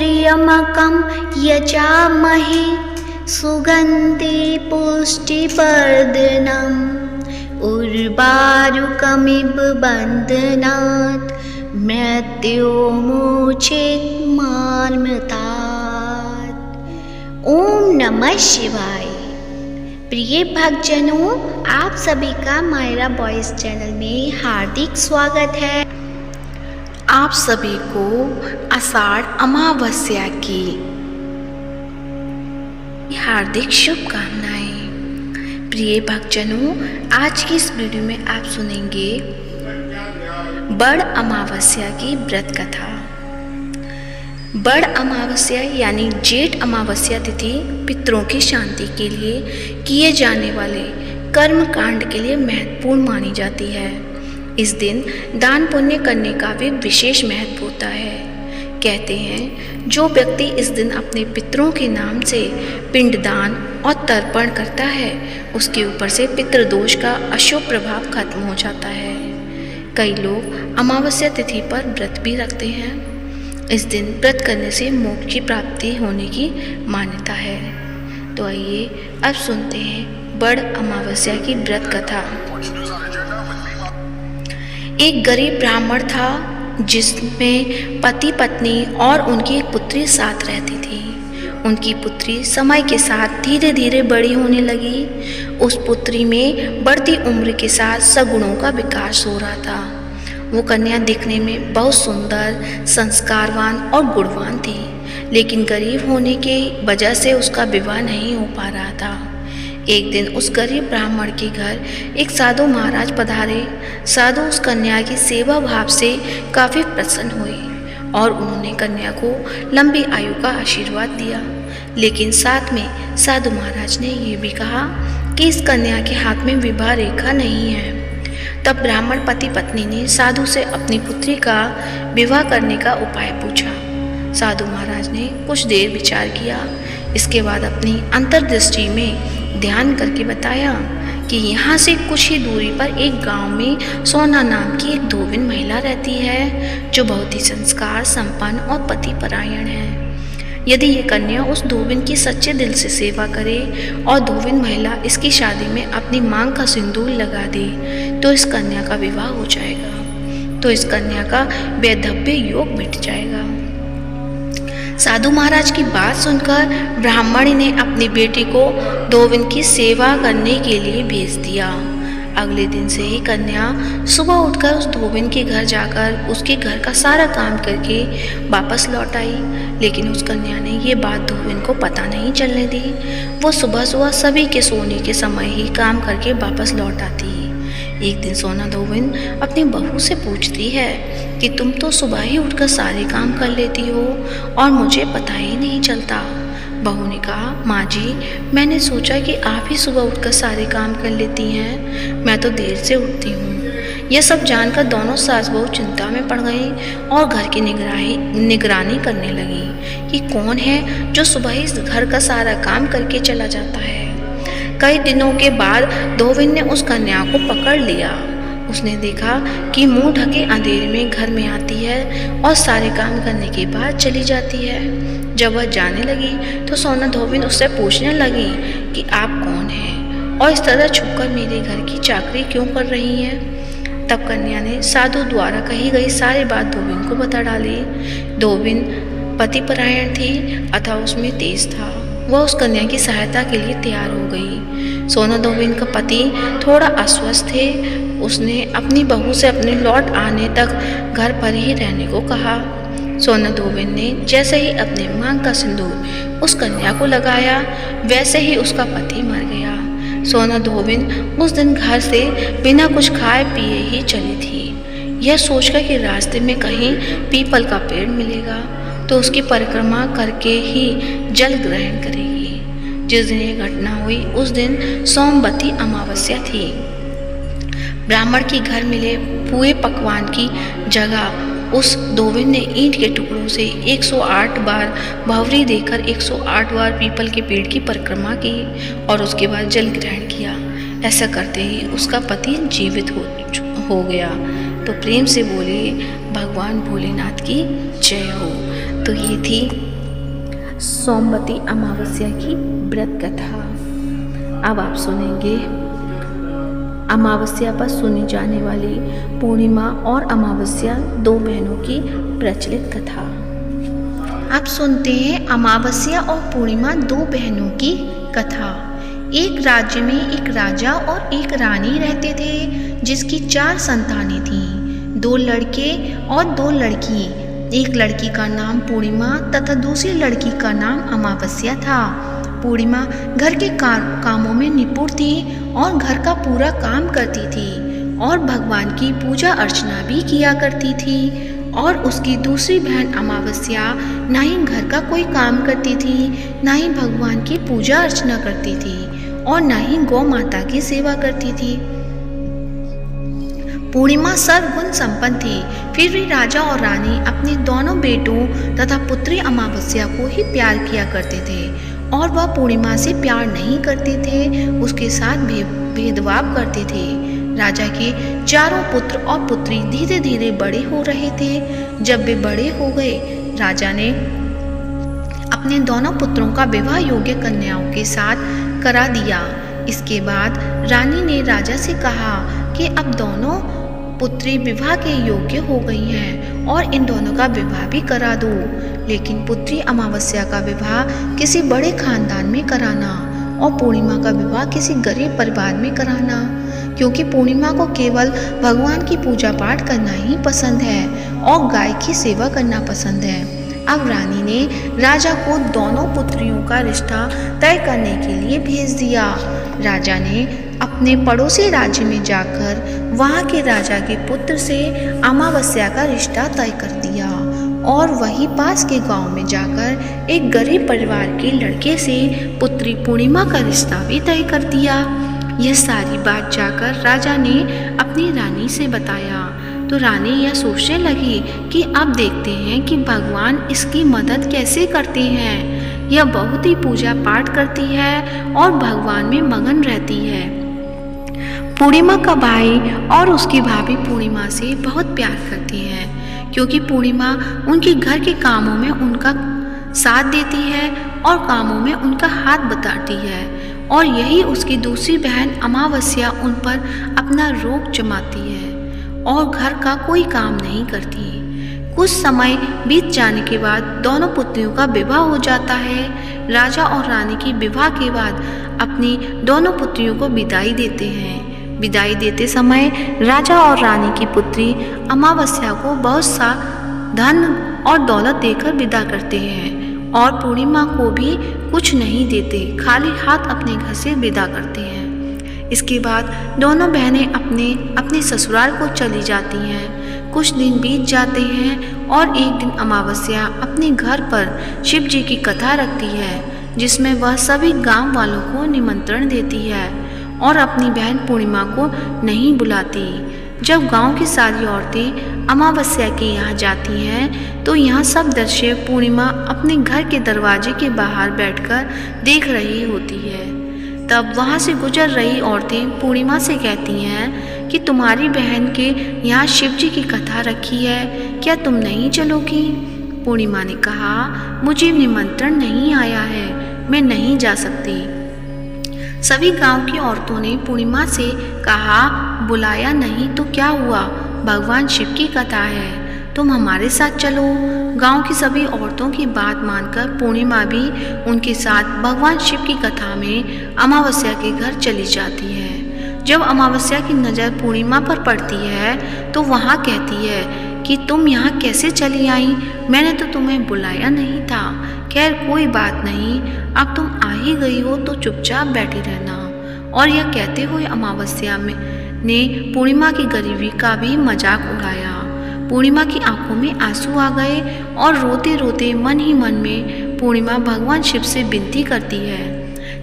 त्र्यम्बकं यजामहे सुगन्धि पुष्टिवर्धनम् उर्वारुकमिव बन्धनात् मृत्युर्मुक्षेन्मामृतात्। ओम नमः शिवाय। प्रिय भक्तजनों, आप सभी का मायरा वॉइस चैनल में हार्दिक स्वागत है। आप सभी को आषाढ़ अमावस्या की हार्दिक शुभकामनाएं। प्रिय भक्तजनों, आज की इस वीडियो में आप सुनेंगे बड़ अमावस्या की व्रत कथा। बड़ अमावस्या यानी जेठ अमावस्या तिथि पितरों की शांति के लिए किए जाने वाले कर्म कांड के लिए महत्वपूर्ण मानी जाती है। इस दिन दान पुण्य करने का भी विशेष महत्व होता है। कहते हैं, जो व्यक्ति इस दिन अपने पितरों के नाम से पिंडदान और तर्पण करता है, उसके ऊपर से पितृदोष का अशुभ प्रभाव खत्म हो जाता है। कई लोग अमावस्या तिथि पर व्रत भी रखते हैं। इस दिन व्रत करने से मोक्ष की प्राप्ति होने की मान्यता है। तो आइए अब सुनते हैं बड़ अमावस्या की व्रत कथा। एक गरीब ब्राह्मण था जिसमें पति पत्नी और उनकी एक पुत्री साथ रहती थी। उनकी पुत्री समय के साथ धीरे धीरे बड़ी होने लगी। उस पुत्री में बढ़ती उम्र के साथ सगुणों का विकास हो रहा था। वो कन्या दिखने में बहुत सुंदर, संस्कारवान और गुणवान थी, लेकिन गरीब होने के वजह से उसका विवाह नहीं हो पा रहा था। एक दिन उस गरीब ब्राह्मण के घर एक साधु महाराज पधारे। साधु उस कन्या की सेवा भाव से काफ़ी प्रसन्न हुए और उन्होंने कन्या को लंबी आयु का आशीर्वाद दिया। लेकिन साथ में साधु महाराज ने ये भी कहा कि इस कन्या के हाथ में विवाह रेखा नहीं है। तब ब्राह्मण पति पत्नी ने साधु से अपनी पुत्री का विवाह करने का उपाय पूछा। साधु महाराज ने कुछ देर विचार किया। इसके बाद अपनी अंतर्दृष्टि में ध्यान करके बताया कि यहाँ से कुछ ही दूरी पर एक गांव में सोना नाम की एक धोबिन महिला रहती है, जो बहुत ही संस्कार संपन्न और पति परायण है। यदि ये कन्या उस धोबिन की सच्चे दिल से सेवा करे और धोबिन महिला इसकी शादी में अपनी मांग का सिंदूर लगा दे, तो इस कन्या का विवाह हो जाएगा। तो इस कन्या का वैधव्य योग मिट जाएगा। साधु महाराज की बात सुनकर ब्राह्मणी ने अपनी बेटी को धोबिन की सेवा करने के लिए भेज दिया। अगले दिन से ही कन्या सुबह उठकर उस धोबिन के घर जाकर उसके घर का सारा काम करके वापस लौट आई। लेकिन उस कन्या ने ये बात धोबिन को पता नहीं चलने दी। वो सुबह सुबह सभी के सोने के समय ही काम करके वापस लौट आती। एक दिन सोना धोबिन अपनी बहू से पूछती है कि तुम तो सुबह ही उठकर सारे काम कर लेती हो और मुझे पता ही नहीं चलता। बहू ने कहा, माँ जी, मैंने सोचा कि आप ही सुबह उठकर सारे काम कर लेती हैं, मैं तो देर से उठती हूँ। यह सब जानकर दोनों सास बहू चिंता में पड़ गई और घर की निगरानी करने लगी कि कौन है जो सुबह ही घर का सारा काम करके चला जाता है। कई दिनों के बाद धोबिन ने उस कन्या को पकड़ लिया। उसने देखा कि मुंह ढके अंधेरे में घर में आती है और सारे काम करने के बाद चली जाती है। जब वह जाने लगी तो सोना धोबिन उससे पूछने लगी कि आप कौन हैं और इस तरह छुपकर मेरे घर की चाकरी क्यों कर रही हैं। तब कन्या ने साधु द्वारा कही गई सारी बात धोबिन को बता डाली। धोबिन पति परायण थी अतः उसमें तेज था। वह उस कन्या की सहायता के लिए तैयार हो गई। सोना धोबिन का पति थोड़ा अस्वस्थ थे। उसने अपनी बहू से अपने लौट आने तक घर पर ही रहने को कहा। सोना धोबिन ने जैसे ही अपने मांग का सिंदूर उस कन्या को लगाया, वैसे ही उसका पति मर गया। सोना धोबिन उस दिन घर से बिना कुछ खाए पिए ही चली थी, यह सोचकर कि रास्ते में कहीं पीपल का पेड़ मिलेगा तो उसकी परिक्रमा करके ही जल ग्रहण करेगी। जिस दिन ये घटना हुई उस दिन सोमवती अमावस्या थी। ब्राह्मण के घर मिले पूरे पकवान की जगह उस धोबिन ने ईंट के टुकड़ों से 108 बार भंवरी देकर 108 बार पीपल के पेड़ की परिक्रमा की और उसके बाद जल ग्रहण किया। ऐसा करते ही उसका पति जीवित हो गया। तो प्रेम से बोलिए भगवान भोलेनाथ की जय हो। तो ये थी सोमवती अमावस्या की व्रत कथा। अब आप सुनेंगे अमावस्या पर सुनी जाने वाली पूर्णिमा और अमावस्या दो बहनों की प्रचलित कथा। आप सुनते हैं अमावस्या और पूर्णिमा दो बहनों की कथा। एक राज्य में एक राजा और एक रानी रहते थे, जिसकी 4 संतानें थीं, 2 लड़के और 2 लड़की। एक लड़की का नाम पूर्णिमा तथा दूसरी लड़की का नाम अमावस्या था। पूर्णिमा घर के कामों में निपुण थी और घर का पूरा काम करती थी और भगवान की पूजा अर्चना भी किया करती थी। और उसकी दूसरी बहन अमावस्या ना ही घर का कोई काम करती थी, ना ही भगवान की पूजा अर्चना करती थी और ना ही गौ माता की सेवा करती थी। पूर्णिमा सर्वगुण संपन्न थी, फिर भी राजा और रानी अपने दोनों बेटों तथा पुत्री अमावस्या को ही प्यार किया करते थे और वह पूर्णिमा से प्यार नहीं करते थे, उसके साथ भेदभाव करते थे। राजा के चारों पुत्र और पुत्री धीरे धीरे बड़े हो रहे थे। जब वे बड़े हो गए, राजा ने अपने दोनों पुत्रों का विवाह योग्य कन्याओं के साथ करा दिया। इसके बाद रानी ने राजा से कहा कि अब दोनों पुत्री विवाह के योग्य हो गई हैं और इन दोनों का विवाह भी करा दो, लेकिन पुत्री अमावस्या का विवाह किसी बड़े खानदान में कराना और पूर्णिमा का विवाह किसी गरीब परिवार में कराना, क्योंकि पूर्णिमा को केवल भगवान की पूजा पाठ करना ही पसंद है और गाय की सेवा करना पसंद है। अब रानी ने राजा को दोनों पुत्रियों का रिश्ता तय करने के लिए भेज दिया। राजा ने अपने पड़ोसी राज्य में जाकर वहाँ के राजा के पुत्र से अमावस्या का रिश्ता तय कर दिया और वहीं पास के गांव में जाकर एक गरीब परिवार के लड़के से पुत्री पूर्णिमा का रिश्ता भी तय कर दिया। यह सारी बात जाकर राजा ने अपनी रानी से बताया तो रानी यह सोचने लगी कि अब देखते हैं कि भगवान इसकी मदद कैसे करते हैं। यह बहुत ही पूजा पाठ करती है और भगवान में मगन रहती है। पूर्णिमा का भाई और उसकी भाभी पूर्णिमा से बहुत प्यार करती हैं, क्योंकि पूर्णिमा उनके घर के कामों में उनका साथ देती है और कामों में उनका हाथ बटाती है, और यही उसकी दूसरी बहन अमावस्या उन पर अपना रोब जमाती है और घर का कोई काम नहीं करती। कुछ समय बीत जाने के बाद दोनों पुत्रियों का विवाह हो जाता है। राजा और रानी की विवाह के बाद अपनी दोनों पुत्रियों को विदाई देते हैं। विदाई देते समय राजा और रानी की पुत्री अमावस्या को बहुत सा धन और दौलत देकर विदा करते हैं और पूर्णिमा को भी कुछ नहीं देते, खाली हाथ अपने घर से विदा करते हैं। इसके बाद दोनों बहनें अपने ससुराल को चली जाती हैं। कुछ दिन बीत जाते हैं और एक दिन अमावस्या अपने घर पर शिव जी की कथा रखती है, जिसमें वह सभी गांव वालों को निमंत्रण देती है और अपनी बहन पूर्णिमा को नहीं बुलाती। जब गांव की सारी औरतें अमावस्या के यहाँ जाती हैं तो यहाँ सब दृश्य पूर्णिमा अपने घर के दरवाजे के बाहर बैठकर देख रही होती है। तब वहाँ से गुजर रही औरतें पूर्णिमा से कहती हैं कि तुम्हारी बहन के यहाँ शिव जी की कथा रखी है, क्या तुम नहीं चलोगी? पूर्णिमा ने कहा, मुझे निमंत्रण नहीं आया है, मैं नहीं जा सकती। सभी गांव की औरतों ने पूर्णिमा से कहा, बुलाया नहीं तो क्या हुआ, भगवान शिव की कथा है, तुम हमारे साथ चलो। गांव की सभी औरतों की बात मानकर पूर्णिमा भी उनके साथ भगवान शिव की कथा में अमावस्या के घर चली जाती है। जब अमावस्या की नज़र पूर्णिमा पर पड़ती है तो वहाँ कहती है कि तुम यहाँ कैसे चली आई, मैंने तो तुम्हें बुलाया नहीं था। खैर कोई बात नहीं, अब तुम आ ही गई हो तो चुपचाप बैठी रहना। और यह कहते हुए अमावस्या ने पूर्णिमा की गरीबी का भी मजाक उड़ाया। पूर्णिमा की आंखों में आंसू आ गए और रोते रोते मन ही मन में पूर्णिमा भगवान शिव से विनती करती है,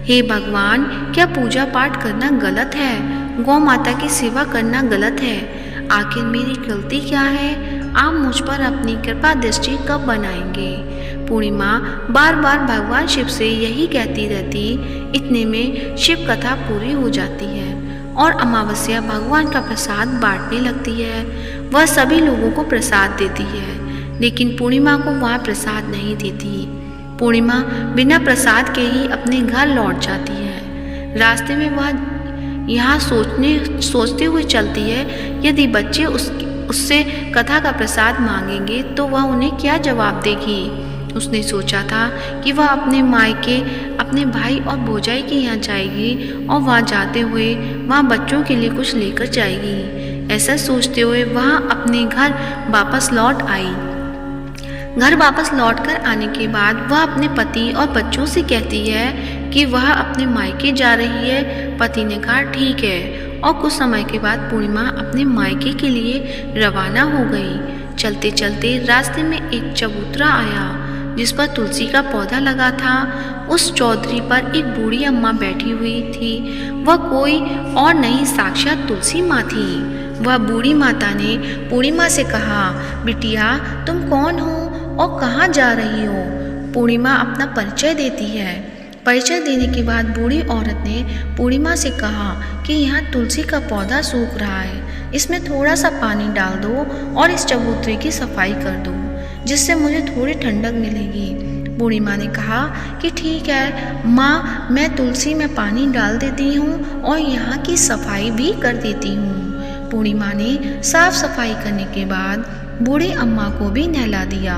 हे भगवान, क्या पूजा पाठ करना गलत है? गौ माता की सेवा करना गलत है? आखिर मेरी गलती क्या है? आप मुझ पर अपनी कृपा दृष्टि कब बनाएंगे? पूर्णिमा बार बार भगवान शिव से यही कहती रहती। इतने में शिव कथा पूरी हो जाती है और अमावस्या भगवान का प्रसाद बांटने लगती है। वह सभी लोगों को प्रसाद देती है, लेकिन पूर्णिमा को वह प्रसाद नहीं देती। पूर्णिमा बिना प्रसाद के ही अपने घर लौट जाती है। रास्ते में वह यहाँ सोचते हुए चलती है, यदि बच्चे उससे कथा का प्रसाद मांगेंगे तो वह उन्हें क्या जवाब देगी। उसने सोचा था कि वह अपने मायके अपने भाई और भौजाई के यहाँ जाएगी और वहाँ जाते हुए वहाँ बच्चों के लिए कुछ लेकर जाएगी। ऐसा सोचते हुए वह अपने घर वापस लौट आई। घर वापस लौटकर आने के बाद वह अपने पति और बच्चों से कहती है कि वह अपने मायके जा रही है। पति ने कहा ठीक है, और कुछ समय के बाद पूर्णिमा अपने मायके के लिए रवाना हो गई। चलते चलते रास्ते में एक चबूतरा आया जिस पर तुलसी का पौधा लगा था। उस चौधरी पर एक बूढ़ी अम्मा बैठी हुई थी। वह कोई और नहीं, साक्षात तुलसी माँ थी। वह बूढ़ी माता ने पूर्णिमा से कहा, बिटिया तुम कौन हो और कहाँ जा रही हो। पूर्णिमा अपना परिचय देती है। परिचय देने के बाद बूढ़ी औरत ने पूर्णिमा से कहा कि यहाँ तुलसी का पौधा सूख रहा है, इसमें थोड़ा सा पानी डाल दो और इस चबूतरे की सफाई कर दो, जिससे मुझे थोड़ी ठंडक मिलेगी। पूर्णिमा ने कहा कि ठीक है माँ, मैं तुलसी में पानी डाल देती हूँ और यहाँ की सफाई भी कर देती हूँ। पूर्णिमा ने साफ सफाई करने के बाद बूढ़ी अम्मा को भी नहला दिया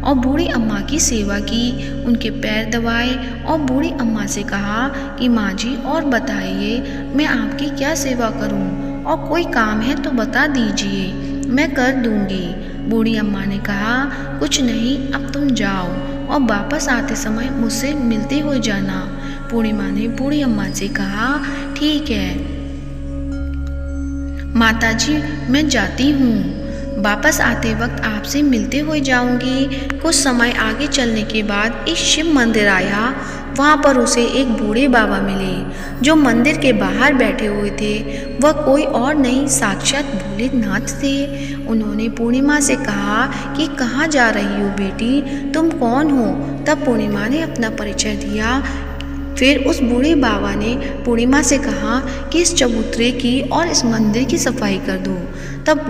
और बूढ़ी अम्मा की सेवा की, उनके पैर दबाए और बूढ़ी अम्मा से कहा कि माँ जी और बताइए मैं आपकी क्या सेवा करूँ, और कोई काम है तो बता दीजिए, मैं कर दूँगी। बूढ़ी अम्मा ने कहा कुछ नहीं, अब तुम जाओ और वापस आते समय मुझसे मिलते हुए जाना। पूर्णिमा ने बूढ़ी अम्मा से कहा ठीक है माताजी, मैं जाती हूँ, वापस आते वक्त आपसे मिलते हुए जाऊंगी। कुछ समय आगे चलने के बाद एक शिव मंदिर आया। वहाँ पर उसे एक बूढ़े बाबा मिले जो मंदिर के बाहर बैठे हुए थे। वह कोई और नहीं, साक्षात भोलेनाथ थे। उन्होंने पूर्णिमा से कहा कि कहाँ जा रही हो बेटी, तुम कौन हो। तब पूर्णिमा ने अपना परिचय दिया। फिर उस बूढ़े बाबा ने पूर्णिमा से कहा कि इस चबूतरे की और इस मंदिर की सफाई कर दो। तब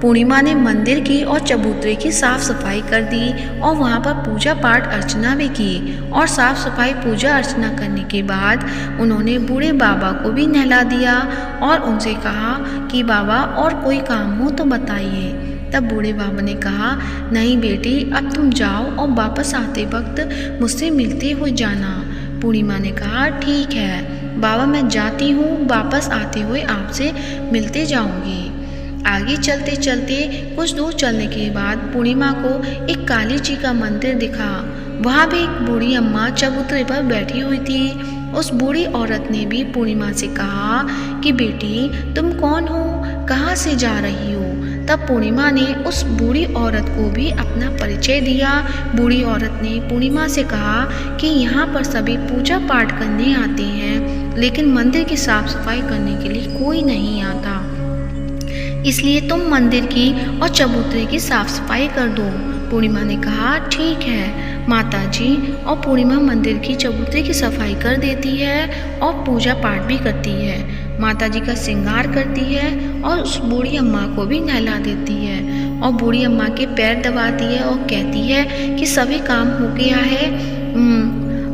पूर्णिमा ने मंदिर की और चबूतरे की साफ सफाई कर दी और वहाँ पर पूजा पाठ अर्चना भी की। और साफ सफाई पूजा अर्चना करने के बाद उन्होंने बूढ़े बाबा को भी नहला दिया और उनसे कहा कि बाबा और कोई काम हो तो बताइए। तब बूढ़े बाबा ने कहा नहीं बेटी, अब तुम जाओ और वापस आते वक्त मुझसे मिलते हुए जाना। पूर्णिमा ने कहा ठीक है बाबा, मैं जाती हूँ, वापस आते हुए आपसे मिलते जाऊँगी। आगे चलते चलते कुछ दूर चलने के बाद पूर्णिमा को एक काली जी का मंदिर दिखा। वहाँ भी एक बूढ़ी अम्मा चबूतरे पर बैठी हुई थी। उस बूढ़ी औरत ने भी पूर्णिमा से कहा कि बेटी तुम कौन हो, कहाँ से जा रही हो। तब पूर्णिमा ने उस बूढ़ी औरत को भी अपना परिचय दिया। बूढ़ी औरत ने पूर्णिमा से कहा कि यहाँ पर सभी पूजा पाठ करने आते हैं, लेकिन मंदिर की साफ सफाई करने के लिए कोई नहीं आता, इसलिए तुम मंदिर की और चबूतरे की साफ सफाई कर दो। पूर्णिमा ने कहा ठीक है माताजी, और पूर्णिमा मंदिर की चबूतरे की सफाई कर देती है और पूजा पाठ भी करती है। माताजी का श्रृंगार करती है और उस बूढ़ी अम्मा को भी नहला देती है और बूढ़ी अम्मा के पैर दबाती है और कहती है कि सभी काम हो गया है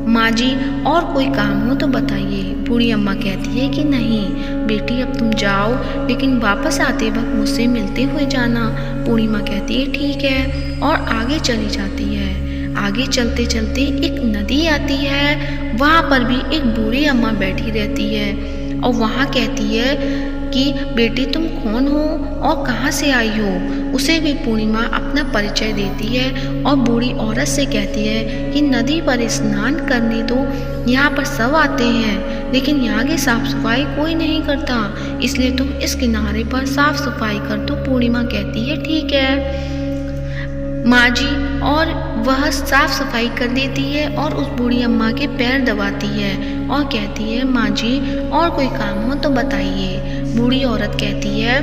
माँ जी, और कोई काम हो तो बताइए। बूढ़ी अम्मा कहती है कि नहीं बेटी, अब तुम जाओ, लेकिन वापस आते वक्त मुझसे मिलते हुए जाना। पूर्णिमा कहती है ठीक है और आगे चली जाती है। आगे चलते चलते एक नदी आती है। वहाँ पर भी एक बूढ़ी अम्मा बैठी रहती है और वहाँ कहती है कि बेटी तुम कौन हो और कहाँ से आई हो। उसे भी पूर्णिमा अपना परिचय देती है और बूढ़ी औरत से कहती है कि नदी पर स्नान करने तो यहाँ पर सब आते हैं, लेकिन यहाँ की साफ सफाई कोई नहीं करता, इसलिए तुम इस किनारे पर साफ सफाई कर दो। पूर्णिमा कहती है ठीक है माँ जी, और वह साफ सफाई कर देती है और उस बूढ़ी अम्मा के पैर दबाती है और कहती है माँ जी और कोई काम हो तो बताइए। बूढ़ी औरत कहती है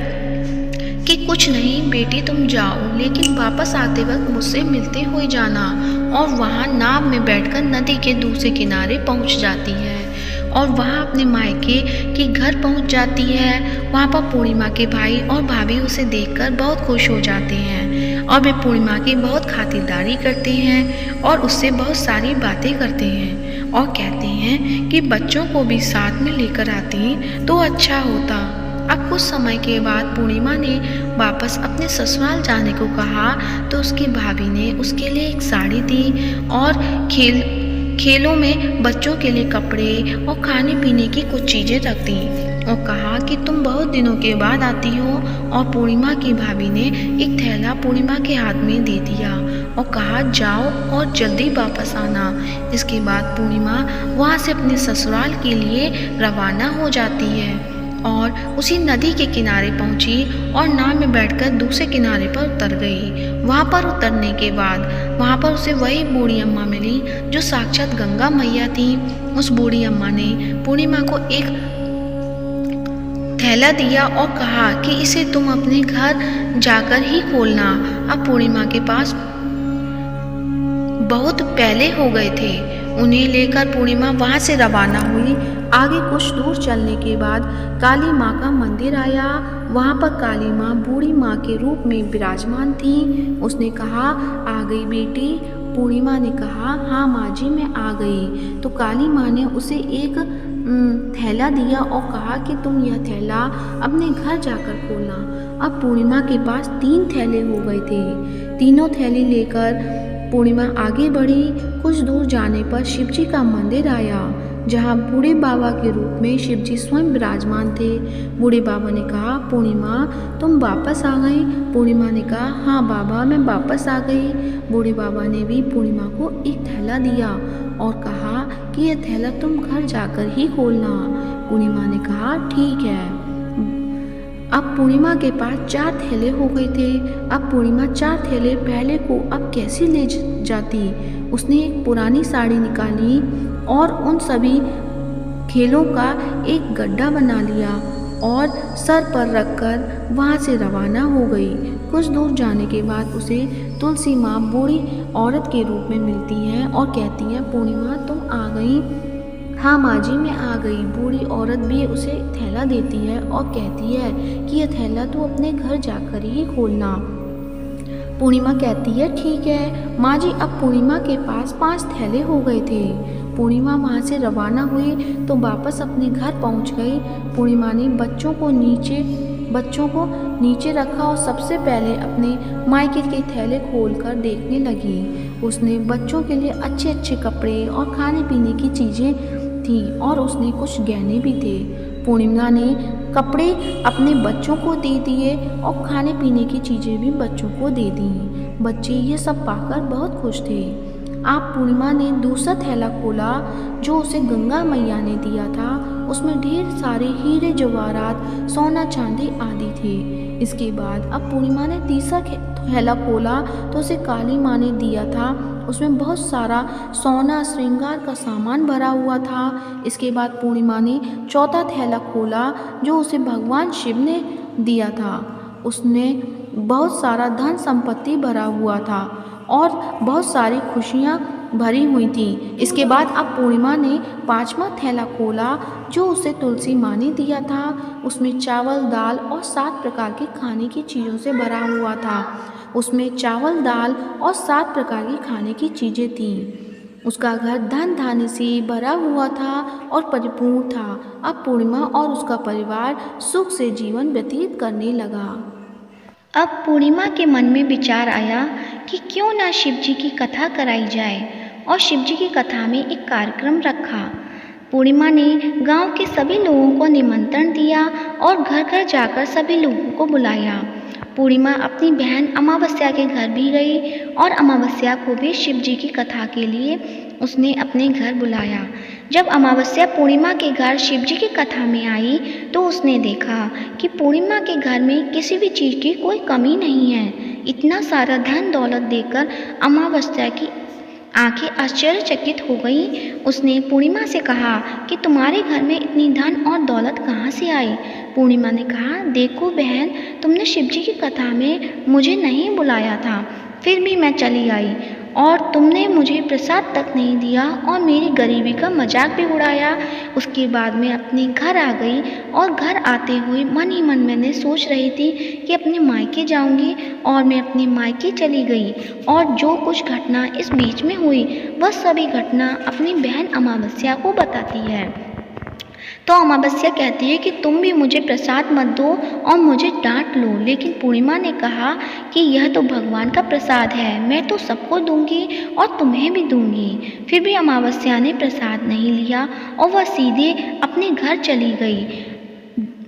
कि कुछ नहीं बेटी, तुम जाओ, लेकिन वापस आते वक्त मुझसे मिलते हुए जाना। और वहाँ नाव में बैठकर नदी के दूसरे किनारे पहुँच जाती है और वहाँ अपने मायके के घर पहुँच जाती है। वहाँ पर पूर्णिमा के भाई और भाभी उसे देखकर बहुत खुश हो जाते हैं और वे पूर्णिमा की बहुत खातिरदारी करते हैं और उससे बहुत सारी बातें करते हैं और कहते हैं कि बच्चों को भी साथ में लेकर आती तो अच्छा होता। अब कुछ समय के बाद पूर्णिमा ने वापस अपने ससुराल जाने को कहा तो उसकी भाभी ने उसके लिए एक साड़ी दी और खेलों में बच्चों के लिए कपड़े और खाने पीने की कुछ चीज़ें रख दी और कहा कि तुम बहुत दिनों के बाद आती हो। और पूर्णिमा की भाभी ने एक थैला पूर्णिमा के हाथ में दे दिया और कहा जाओ और जल्दी वापस आना। इसके बाद पूर्णिमा वहाँ से अपने ससुराल के लिए रवाना हो जाती है और उसी नदी के किनारे पहुंची और नाव में बैठकर दूसरे किनारे पर उतर गई। वहाँ पर उतरने के बाद वहाँ पर उसे वही बूढ़ी अम्मा मिली जो साक्षात गंगा मैया थी। उस बूढ़ी अम्मा ने पूर्णिमा को एक थैला दिया और कहा कि इसे तुम अपने घर जाकर ही खोलना। अब पूर्णिमा के पास बहुत पहले हो गए थे। उन्हें लेकर पूर्णिमा वहाँ से रवाना हुई। आगे कुछ दूर चलने के बाद काली माँ का मंदिर आया। वहाँ पर काली माँ बूढ़ी माँ के रूप में विराजमान थी। उसने कहा आ गई बेटी। पूर्णिमा ने कहा हाँ माँ जी मैं आ गई। तो काली माँ ने उसे एक थैला दिया और कहा कि तुम यह थैला अपने घर जाकर खोलना। अब पूर्णिमा के पास 3 थैले हो गए थे। तीनों थैले लेकर पूर्णिमा आगे बढ़ी। कुछ दूर जाने पर शिवजी का मंदिर आया जहाँ बूढ़े बाबा के रूप में शिवजी स्वयं विराजमान थे। बूढ़े बाबा ने कहा पूर्णिमा तुम वापस आ गई। पूर्णिमा ने कहा हाँ बाबा मैं वापस आ गई। बूढ़े बाबा ने भी पूर्णिमा को एक थैला दिया और कहा कि यह थैला तुम घर जाकर ही खोलना। पूर्णिमा ने कहा ठीक है। अब पूर्णिमा के पास 4 थैले हो गए थे। अब पूर्णिमा 4 थैले पहले को अब कैसे ले जाती। उसने एक पुरानी साड़ी निकाली और उन सभी खेलों का एक गड्ढा बना लिया और सर पर रखकर वहाँ से रवाना हो गई। कुछ दूर जाने के बाद उसे तुलसी माँ बूढ़ी औरत के रूप में मिलती हैं और कहती हैं पूर्णिमा तुम आ गई। हाँ माँ जी मैं आ गई। बूढ़ी औरत भी उसे थैला देती है और कहती है कि यह थैला तू अपने घर जाकर ही खोलना। पूर्णिमा कहती है ठीक है माँ जी। अब पूर्णिमा के पास 5 थैले हो गए थे। पूर्णिमा वहाँ से रवाना हुई तो वापस अपने घर पहुँच गई। पूर्णिमा ने बच्चों को नीचे रखा और सबसे पहले अपने मायके के थैले खोलकर देखने लगी। उसने बच्चों के लिए अच्छे अच्छे कपड़े और खाने पीने की चीज़ें थी और उसने कुछ गहने भी थे। पूर्णिमा ने कपड़े अपने बच्चों को दे दिए और खाने पीने की चीज़ें भी बच्चों को दे दी। बच्चे ये सब पाकर बहुत खुश थे। आप पूर्णिमा ने दूसरा थैला खोला जो उसे गंगा मैया ने दिया था। उसमें ढेर सारे हीरे जवाहरात सोना चांदी आदि थे। इसके बाद अब पूर्णिमा ने तीसरा थैला खोला तो उसे काली माँ ने दिया था। उसमें बहुत सारा सोना श्रृंगार का सामान भरा हुआ था। इसके बाद पूर्णिमा ने चौथा थैला खोला जो उसे भगवान शिव ने दिया था। उसमें बहुत सारा धन संपत्ति भरा हुआ था और बहुत सारी खुशियाँ भरी हुई थी। इसके बाद अब पूर्णिमा ने 5वां थैला खोला जो उसे तुलसी माँ ने दिया था। उसमें चावल दाल और 7 प्रकार के खाने की चीज़ों से भरा हुआ था। उसमें चावल दाल और 7 प्रकार की खाने की चीज़ें थीं। उसका घर धन धान्य से भरा हुआ था और परिपूर्ण था। अब पूर्णिमा और उसका परिवार सुख से जीवन व्यतीत करने लगा। अब पूर्णिमा के मन में विचार आया कि क्यों ना शिव जी की कथा कराई जाए और शिव जी की कथा में एक कार्यक्रम रखा। पूर्णिमा ने गांव के सभी लोगों को निमंत्रण दिया और घर घर जाकर सभी लोगों को बुलाया। पूर्णिमा अपनी बहन अमावस्या के घर भी गई और अमावस्या को भी शिव जी की कथा के लिए उसने अपने घर बुलाया। जब अमावस्या पूर्णिमा के घर शिव जी की कथा में आई तो उसने देखा कि पूर्णिमा के घर में किसी भी चीज़ की कोई कमी नहीं है। इतना सारा धन दौलत देखकर अमावस्या की आंखें आश्चर्यचकित हो गई। उसने पूर्णिमा से कहा कि तुम्हारे घर में इतनी धन और दौलत कहाँ से आई। पूर्णिमा ने कहा देखो बहन तुमने शिव जी की कथा में मुझे नहीं बुलाया था फिर भी मैं चली आई और तुमने मुझे प्रसाद तक नहीं दिया और मेरी गरीबी का मजाक भी उड़ाया। उसके बाद मैं अपने घर आ गई और घर आते हुए मन ही मन मैंने सोच रही थी कि अपने मायके जाऊंगी और मैं अपने मायके चली गई और जो कुछ घटना इस बीच में हुई वह सभी घटना अपनी बहन अमावस्या को बताती है। तो अमावस्या कहती है कि तुम भी मुझे प्रसाद मत दो और मुझे डांट लो, लेकिन पूर्णिमा ने कहा कि यह तो भगवान का प्रसाद है, मैं तो सबको दूंगी और तुम्हें भी दूंगी। फिर भी अमावस्या ने प्रसाद नहीं लिया और वह सीधे अपने घर चली गई।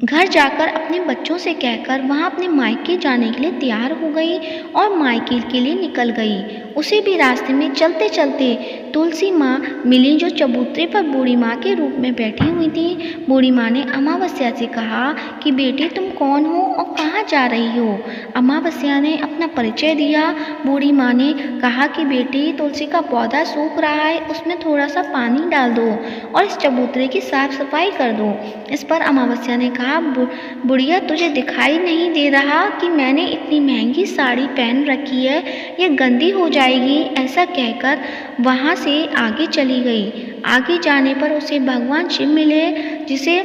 घर जाकर अपने बच्चों से कहकर वहाँ अपने मायके जाने के लिए तैयार हो गई और मायके के लिए निकल गई। उसे भी रास्ते में चलते चलते तुलसी माँ मिली जो चबूतरे पर बूढ़ी माँ के रूप में बैठी हुई थी। बूढ़ी माँ ने अमावस्या से कहा कि बेटी तुम कौन हो और कहाँ जा रही हो। अमावस्या ने अपना परिचय दिया। बूढ़ी माँ ने कहा कि बेटी तुलसी का पौधा सूख रहा है, उसमें थोड़ा सा पानी डाल दो और इस चबूतरे की साफ सफाई कर दो। इस पर अमावस्या ने कहा बुढ़िया तुझे दिखाई नहीं दे रहा कि मैंने इतनी महंगी साड़ी पहन रखी है, यह गंदी हो जाएगी। ऐसा कहकर वहाँ से आगे चली गई। आगे जाने पर उसे भगवान शिव मिले जिसे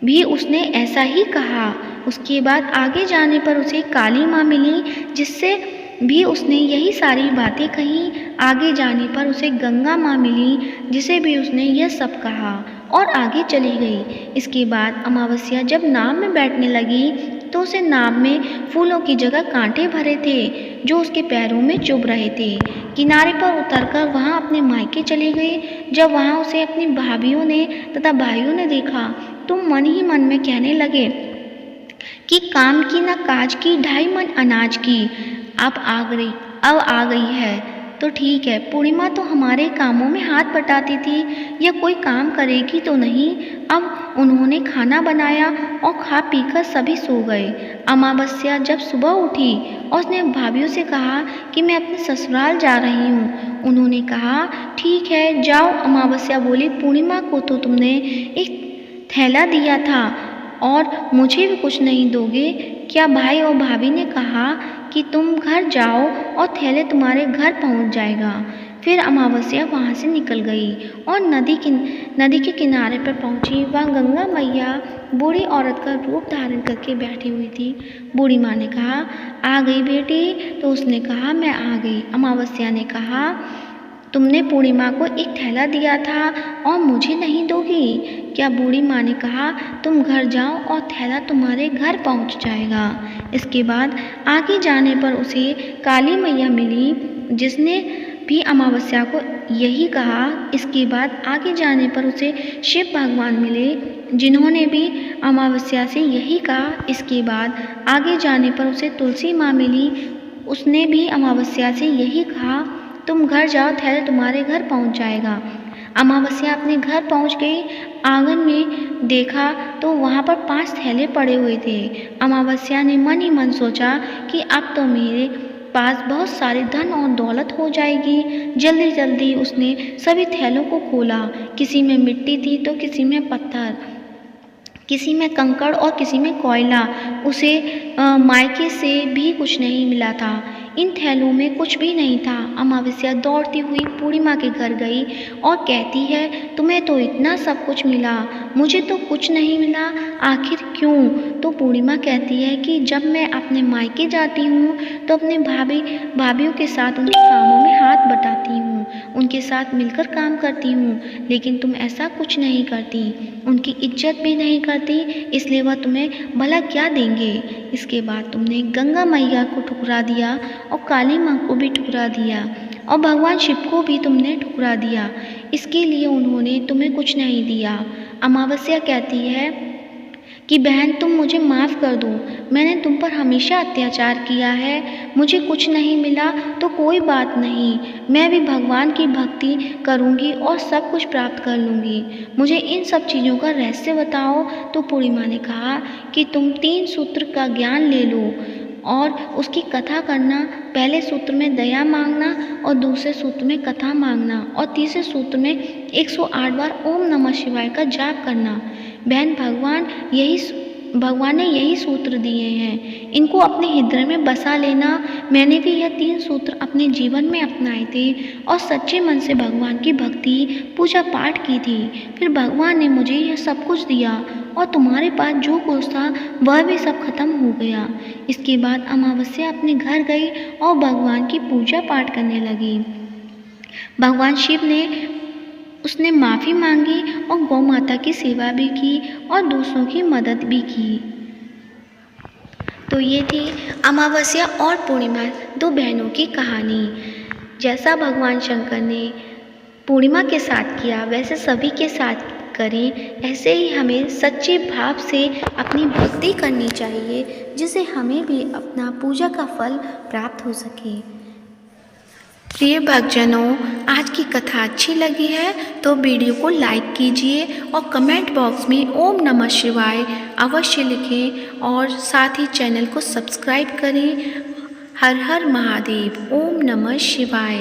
भी उसने ऐसा ही कहा। उसके बाद आगे जाने पर उसे काली माँ मिली जिससे भी उसने यही सारी बातें कही। आगे जाने पर उसे गंगा माँ मिली जिसे भी उसने यह सब कहा और आगे चली गई। इसके बाद अमावस्या जब नाव में बैठने लगी तो उसे नाव में फूलों की जगह कांटे भरे थे जो उसके पैरों में चुभ रहे थे। किनारे पर उतरकर वहाँ अपने मायके चली गई। जब वहाँ उसे अपनी भाभियों ने तथा भाइयों ने देखा तो मन ही मन में कहने लगे कि काम की न काज की, 2.5 मन अनाज की अब आ गई है तो ठीक है। पूर्णिमा तो हमारे कामों में हाथ बटाती थी, यह कोई काम करेगी तो नहीं। अब उन्होंने खाना बनाया और खा पीकर सभी सो गए। अमावस्या जब सुबह उठी और उसने भाभियों से कहा कि मैं अपने ससुराल जा रही हूँ। उन्होंने कहा ठीक है जाओ। अमावस्या बोली पूर्णिमा को तो तुमने एक थैला दिया था और मुझे भी कुछ नहीं दोगे क्या? भाई और भाभी ने कहा कि तुम घर जाओ और थैले तुम्हारे घर पहुंच जाएगा। फिर अमावस्या वहाँ से निकल गई और नदी के किनारे पर पहुंची। वहाँ गंगा मैया बूढ़ी औरत का रूप धारण करके बैठी हुई थी। बूढ़ी माँ ने कहा आ गई बेटी? तो उसने कहा मैं आ गई। अमावस्या ने कहा तुमने पूर्णिमा को एक थैला दिया था और मुझे नहीं दोगी क्या? बूढ़ी माँ ने कहा तुम घर जाओ और थैला तुम्हारे घर पहुंच जाएगा। इसके बाद आगे जाने पर उसे काली मैया मिली जिसने भी अमावस्या को यही कहा। इसके बाद आगे जाने पर उसे शिव भगवान मिले जिन्होंने भी अमावस्या से यही कहा। इसके बाद आगे जाने पर उसे तुलसी माँ मिली, उसने भी अमावस्या से यही कहा तुम घर जाओ थैला तुम्हारे घर पहुंच जाएगा। अमावस्या अपने घर पहुंच गई। आंगन में देखा तो वहाँ पर 5 थैले पड़े हुए थे। अमावस्या ने मन ही मन सोचा कि अब तो मेरे पास बहुत सारे धन और दौलत हो जाएगी। जल्दी जल्दी उसने सभी थैलों को खोला। किसी में मिट्टी थी तो किसी में पत्थर, किसी में कंकड़ और किसी में कोयला। उसे मायके से भी कुछ नहीं मिला था। इन थैलों में कुछ भी नहीं था। अमावस्या दौड़ती हुई पूर्णिमा के घर गई और कहती है तुम्हें तो इतना सब कुछ मिला, मुझे तो कुछ नहीं मिला, आखिर क्यों? तो पूर्णिमा कहती है कि जब मैं अपने मायके जाती हूँ तो अपने भाभियों के साथ उनके कामों में हाथ बटाती हूँ, उनके साथ मिलकर काम करती हूँ, लेकिन तुम ऐसा कुछ नहीं करती, उनकी इज्जत भी नहीं करती, इसलिए वह तुम्हें भला क्या देंगे। इसके बाद तुमने गंगा मैया को ठुकरा दिया और काली माँ को भी ठुकरा दिया और भगवान शिव को भी तुमने ठुकरा दिया। इसके लिए उन्होंने तुम्हें कुछ नहीं दिया। अमावस्या कहती है कि बहन तुम मुझे माफ़ कर दो, मैंने तुम पर हमेशा अत्याचार किया है, मुझे कुछ नहीं मिला तो कोई बात नहीं, मैं भी भगवान की भक्ति करूँगी और सब कुछ प्राप्त कर लूँगी, मुझे इन सब चीज़ों का रहस्य बताओ। तो पूर्णिमा ने कहा कि तुम 3 सूत्र का ज्ञान ले लो और उसकी कथा करना। पहले सूत्र में दया मांगना और दूसरे सूत्र में कथा मांगना और तीसरे सूत्र में 108 बार ओम नमः शिवाय का जाप करना। बहन भगवान भगवान ने यही सूत्र दिए हैं, इनको अपने हृदय में बसा लेना। मैंने भी यह 3 सूत्र अपने जीवन में अपनाए थे और सच्चे मन से भगवान की भक्ति पूजा पाठ की थी। फिर भगवान ने मुझे यह सब कुछ दिया और तुम्हारे पास जो कुछ था वह भी सब खत्म हो गया। इसके बाद अमावस्या अपने घर गई और भगवान की पूजा पाठ करने लगी। भगवान शिव ने उसने माफ़ी मांगी और गौ माता की सेवा भी की और दूसरों की मदद भी की। तो ये थी अमावस्या और पूर्णिमा, 2 बहनों की कहानी। जैसा भगवान शंकर ने पूर्णिमा के साथ किया वैसे सभी के साथ करें। ऐसे ही हमें सच्चे भाव से अपनी भक्ति करनी चाहिए, जिससे हमें भी अपना पूजा का फल प्राप्त हो सके। प्रिय भक्तजनों, आज की कथा अच्छी लगी है तो वीडियो को लाइक कीजिए और कमेंट बॉक्स में ओम नमः शिवाय अवश्य लिखें और साथ ही चैनल को सब्सक्राइब करें। हर हर महादेव। ओम नमः शिवाय।